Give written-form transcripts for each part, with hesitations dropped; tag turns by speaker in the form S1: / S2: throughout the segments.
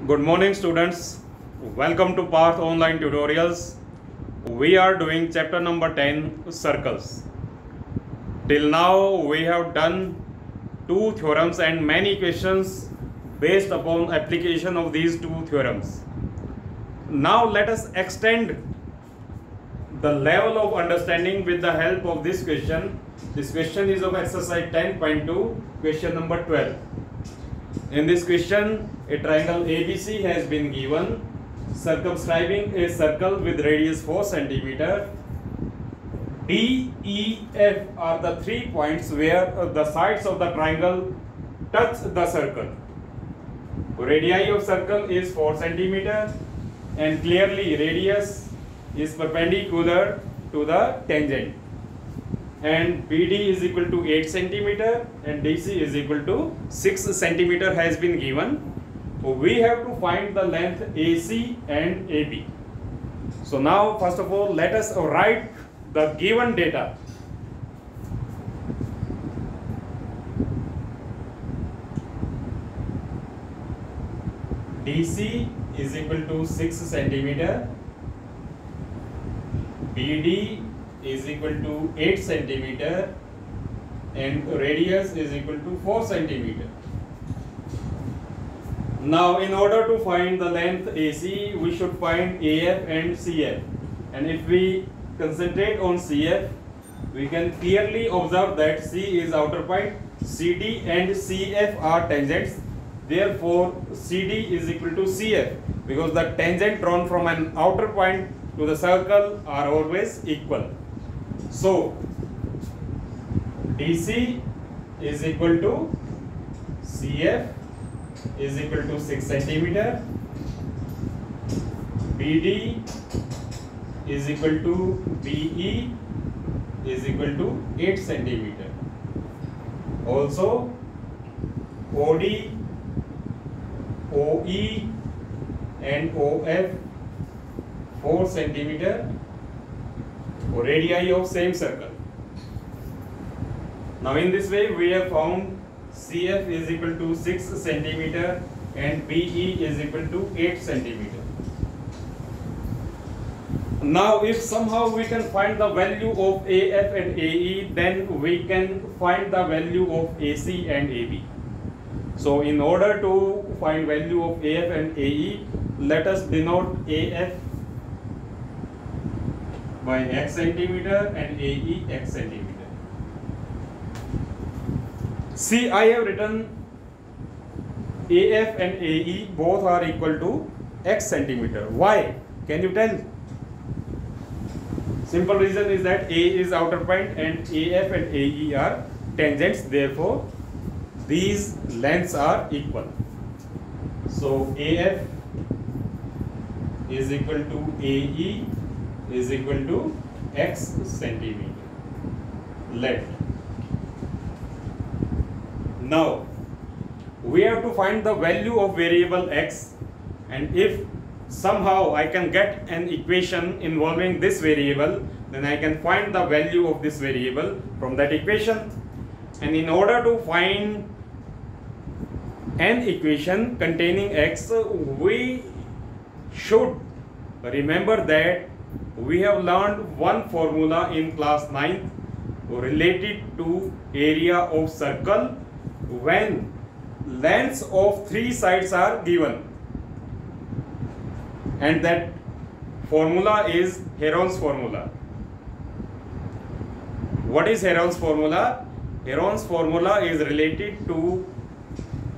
S1: Good morning students, welcome to Path Online Tutorials. We are doing chapter number 10 circles. Till now we have done two theorems and many questions based upon application of these two theorems. Now let us extend the level of understanding with the help of this question. This question is of exercise 10.2, question number 12. In this question, a triangle ABC has been given, circumscribing a circle with radius 4 cm. D, E, F are the 3 points where the sides of the triangle touch the circle. Radii of circle is 4 cm and clearly radius is perpendicular to the tangent. And BD is equal to 8 cm and DC is equal to 6 cm has been given. We have to find the length AC and AB. So now first of all let us write the given data. DC is equal to 6 cm, BD is equal to 8 cm and radius is equal to 4 cm. Now in order to find the length AC, we should find AF and CF, and if we concentrate on CF, we can clearly observe that C is outer point, CD and CF are tangents. Therefore CD is equal to CF because the tangent drawn from an outer point to the circle are always equal. So DC is equal to CF is equal to 6 cm, BD is equal to BE is equal to 8 cm. Also OD, OE and OF 4 cm radii of same circle. Now in this way we have found CF is equal to 6 cm and BE is equal to 8 cm. Now if somehow we can find the value of AF and AE, then we can find the value of AC and AB. So in order to find value of AF and AE, let us denote AF by x centimeter and AE x centimeter. See, I have written AF and AE both are equal to x centimeter. Why? Can you tell? Simple reason is that A is outer point and AF and AE are tangents. Therefore, these lengths are equal. So AF is equal to AE is equal to x centimeter. Let. Now we have to find the value of variable x, and if somehow I can get an equation involving this variable, then I can find the value of this variable from that equation. And in order to find an equation containing x, we should remember that we have learned one formula in class 9th related to area of circle when lengths of 3 sides are given, and that formula is Heron's formula. What is Heron's formula? Heron's formula is related to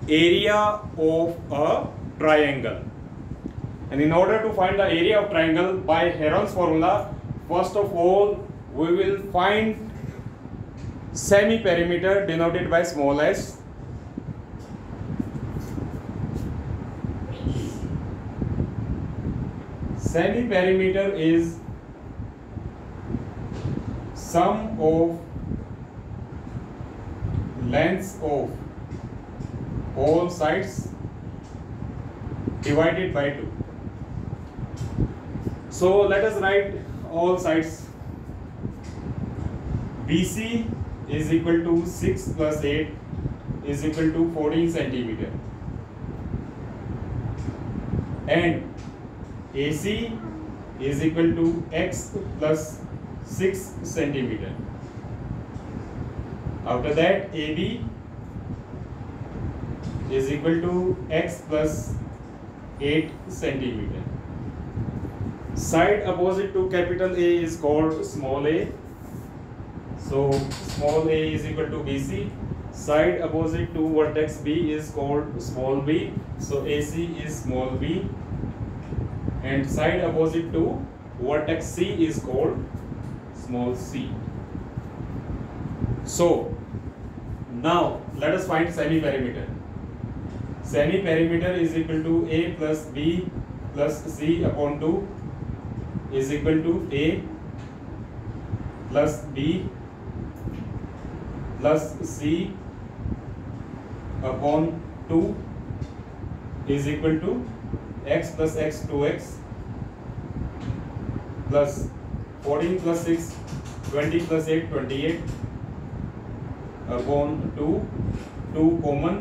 S1: area of a triangle. And in order to find the area of triangle by Heron's formula, first of all we will find semi-perimeter denoted by small s. Semi-perimeter is sum of lengths of all sides divided by 2. So let us write all sides. BC is equal to 6 plus 8 is equal to 14 centimeter. and AC is equal to x plus 6 centimeter. After that AB is equal to x plus 8 centimeter. Side opposite to capital A is called small a. So small a is equal to BC. Side opposite to vertex B is called small b. So AC is small b. And side opposite to vertex C is called small c. So now let us find semi-perimeter. Semi-perimeter is equal to A plus B plus C upon 2 is equal to A plus B plus C upon 2 is equal to x plus x 2x plus 14 plus 6 20 plus 8 28 upon 2 common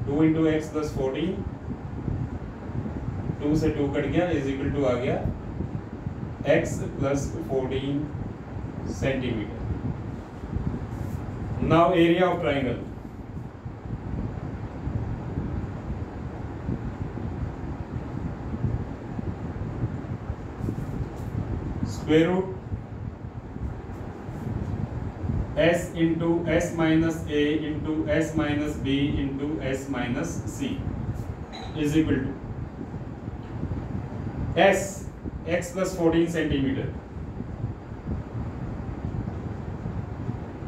S1: 2 into x plus 14 2 से 2 cut गया is equal to आ गया x plus 14 centimeter. Now area of triangle. Square root s into s minus a into s minus b into s minus c is equal to s x plus 14 centimeter,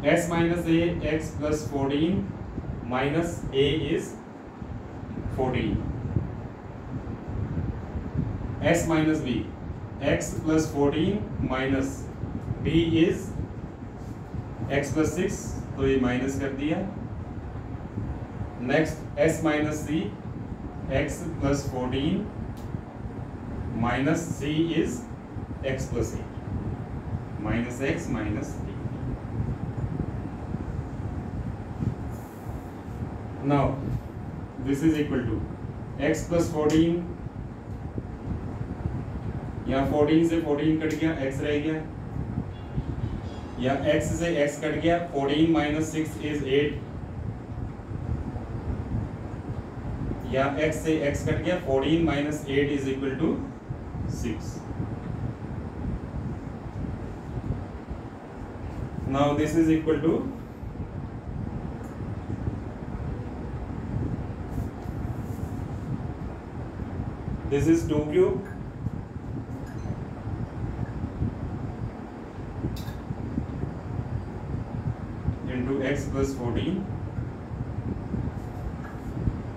S1: s minus a x plus 14 minus a is 14, s minus b x plus 14 minus b is x plus 6, तो ये minus कर दिया. Next s minus c x plus 14 minus c is x plus 8 minus x minus 8. Now this is equal to x plus 14, यहाँ 14 से 14 cut गया, x रह गया, या x से x कट गया, 14 minus 6 is 8, या x से x कट गया, 14 minus 8 is equal to 6. Now this is equal to this is 2 cube into x plus 14.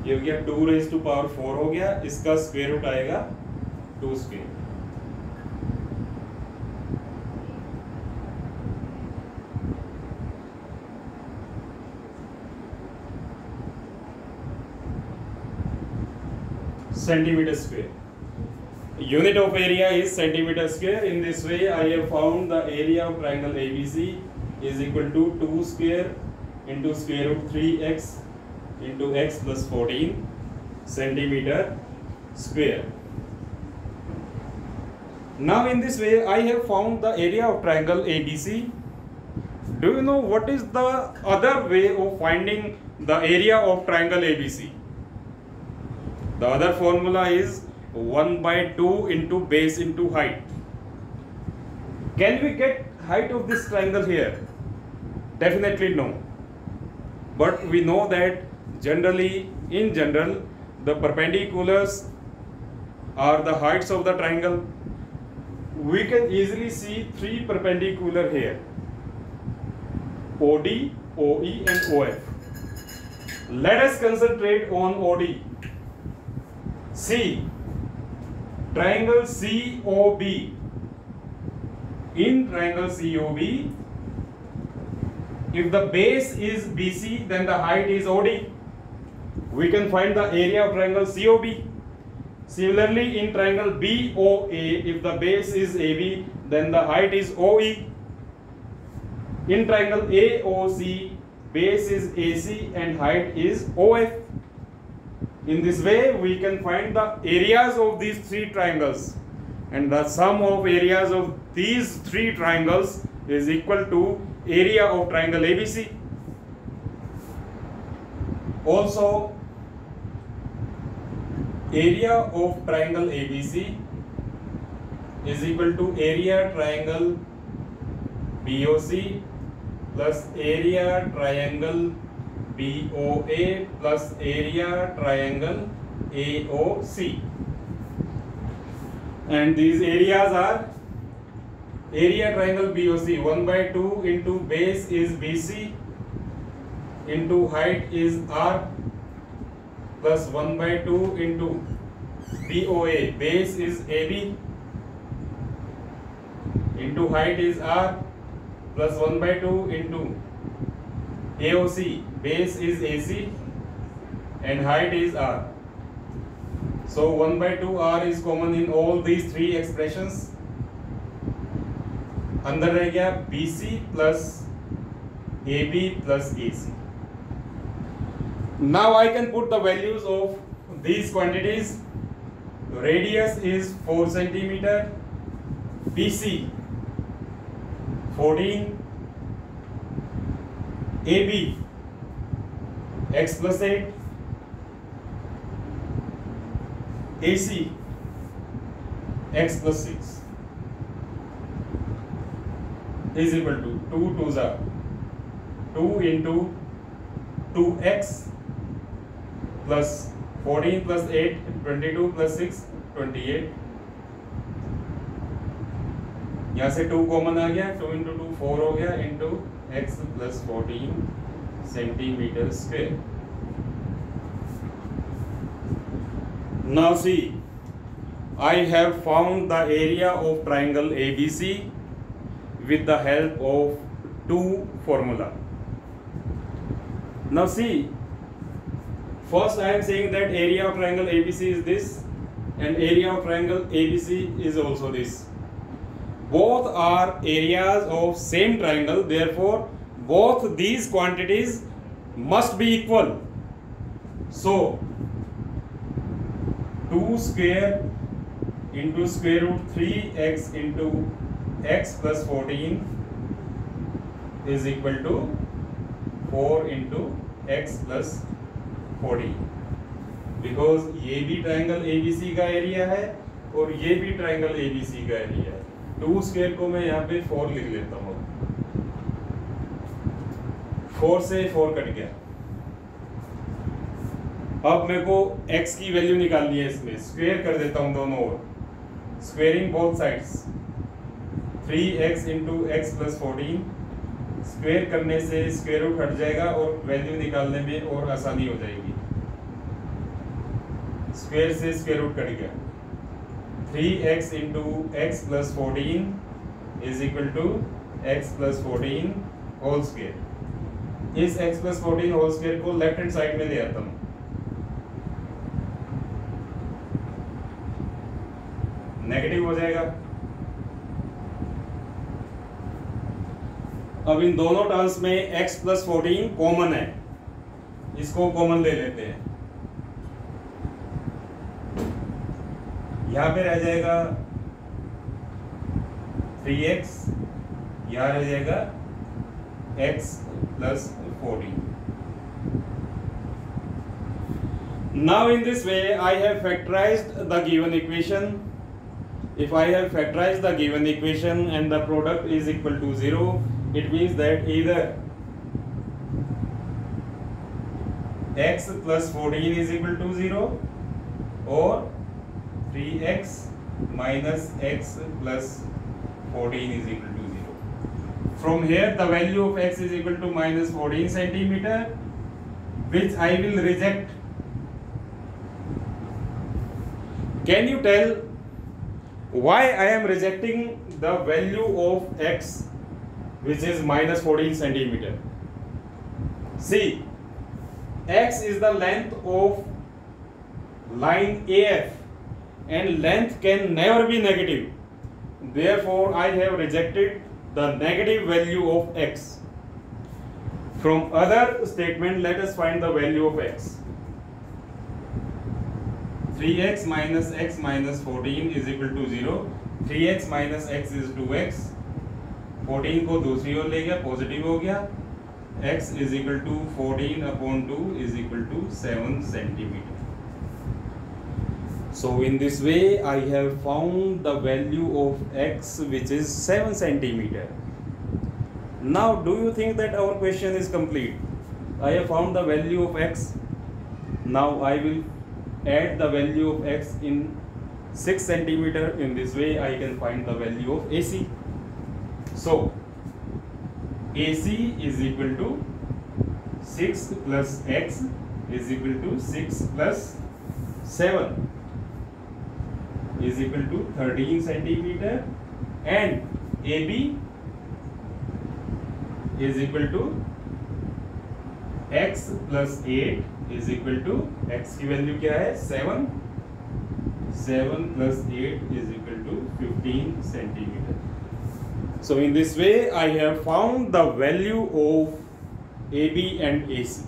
S1: ये हो गया 2 raised to power 4 हो गया, इसका स्क्वायर रूट आएगा 2 square. Centimeter square. Unit of area is centimeter square. In this way, I have found the area of triangle ABC is equal to 2 square into square root 3x into x plus 14 centimeter square. Now in this way, I have found the area of triangle ABC. Do you know what is the other way of finding the area of triangle ABC? The other formula is 1 by 2 into base into height. Can we get height of this triangle here? Definitely no. But we know that in general, the perpendiculars are the heights of the triangle. We can easily see 3 perpendicular here: OD, OE and OF. Let us concentrate on OD. See, triangle COB. In triangle COB, if the base is BC, then the height is OD. We can find the area of triangle COB. Similarly, in triangle BOA, if the base is AB, then the height is OE. In triangle AOC, base is AC and height is OF. In this way, we can find the areas of these three triangles, and the sum of areas of these three triangles is equal to area of triangle ABC. Also, area of triangle ABC is equal to area triangle BOC plus area triangle BOA plus area triangle AOC. And these areas are area triangle BOC 1 by 2 into base is BC into height is R plus 1 by 2 into BOA, base is AB into height is R plus 1 by 2 into AOC, base is AC and height is R. So 1 by 2 R is common in all these three expressions. अंदर रह गया BC plus AB plus AC. Now I can put the values of these quantities. Radius is 4 centimeter, BC 14, AB x plus 8, AC x plus 6 is equal to 2 2s are 2 into 2x plus 14 plus 8 22 plus 6 28. यहाँ से 2 common आ गया, 2 into 2 4 हो गया into x plus 14 centimetre square. Now see, I have found the area of triangle ABC with the help of two formula. Now see, first I am saying that area of triangle ABC is this and area of triangle ABC is also this. Both are areas of same triangle, therefore both these quantities must be equal. So 2 square into square root 3x into x plus 14 is equal to 4 into x plus 14, because ये भी triangle ABC का area है और ये भी triangle ABC का area है. 2 square को मैं यहाँ पे 4 लिख लेता हूँ. 4 से 4 कट गया. अब मेरे को x की वैल्यू निकालनी है, इसमें स्क्वायर कर देता हूँ दोनों ओर. Squaring both sides 3x into x plus 14. Square करने से स्क्वेयर रूट हट जाएगा और वैल्यू निकालने में और आसानी हो जाएगी. स्क्वेयर से स्क्वेयर रूट कट गया. 3x into x plus 14 is equal to x plus 14 whole square. इस x प्लस 14 होल स्क्वेयर को लेफ्ट हैंड साइड में ले आता हूँ. नेगेटिव हो जाएगा. अब इन दोनों टर्म्स में x प्लस 14 कॉमन है, इसको कॉमन ले लेते हैं. यहां पे रह जाएगा 3x, यहां रह जाएगा x plus 14. Now in this way I have factorized the given equation. If I have factorized the given equation and the product is equal to 0, it means that either x plus 14 is equal to 0 or 3x minus x plus 14 is equal to 0. From here the value of x is equal to minus 14 centimeter, which I will reject. Can you tell why I am rejecting the value of x which is minus 14 centimeter? See, x is the length of line AF and length can never be negative. Therefore, I have rejected the negative value of x. From other statement, let us find the value of x. 3x minus x minus 14 is equal to 0. 3x minus x is 2x. 14 को दूसरी ओर ले गया, positive हो गया. x is equal to 14 upon 2 is equal to 7 centimeter. So in this way I have found the value of x, which is 7 centimeter. Now do you think that our question is complete? I have found the value of x. Now I will add the value of x in 6 centimeter. In this way I can find the value of AC. So AC is equal to 6 plus x is equal to 6 plus 7 is equal to 13 centimeter, and AB is equal to x plus 8 is equal to x की value क्या है 7. 7 plus 8 is equal to 15 centimeter. So in this way I have found the value of AB and AC.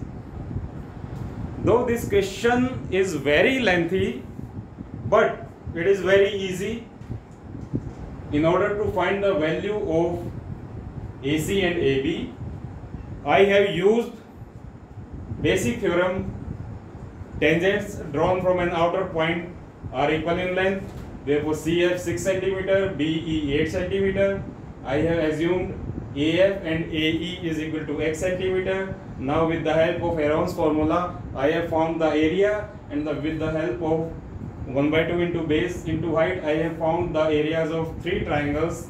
S1: Though this question is very lengthy, but it is very easy. In order to find the value of AC and AB, I have used basic theorem. Tangents drawn from an outer point are equal in length. Therefore CF 6 centimeter, BE 8 centimeter. I have assumed AF and AE is equal to x centimeter. Now with the help of Heron's formula, I have found the area, and with the help of 1 by 2 into base into height, I have found the areas of 3 triangles,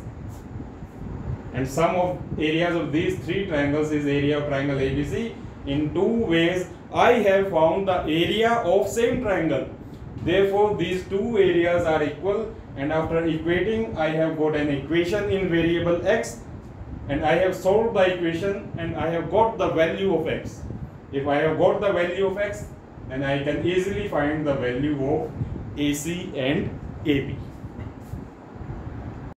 S1: and sum of areas of these 3 triangles is area of triangle ABC. In 2 ways I have found the area of same triangle. Therefore these 2 areas are equal, and after equating I have got an equation in variable x, and I have solved the equation and I have got the value of x. If I have got the value of x, then I can easily find the value of AC and AB.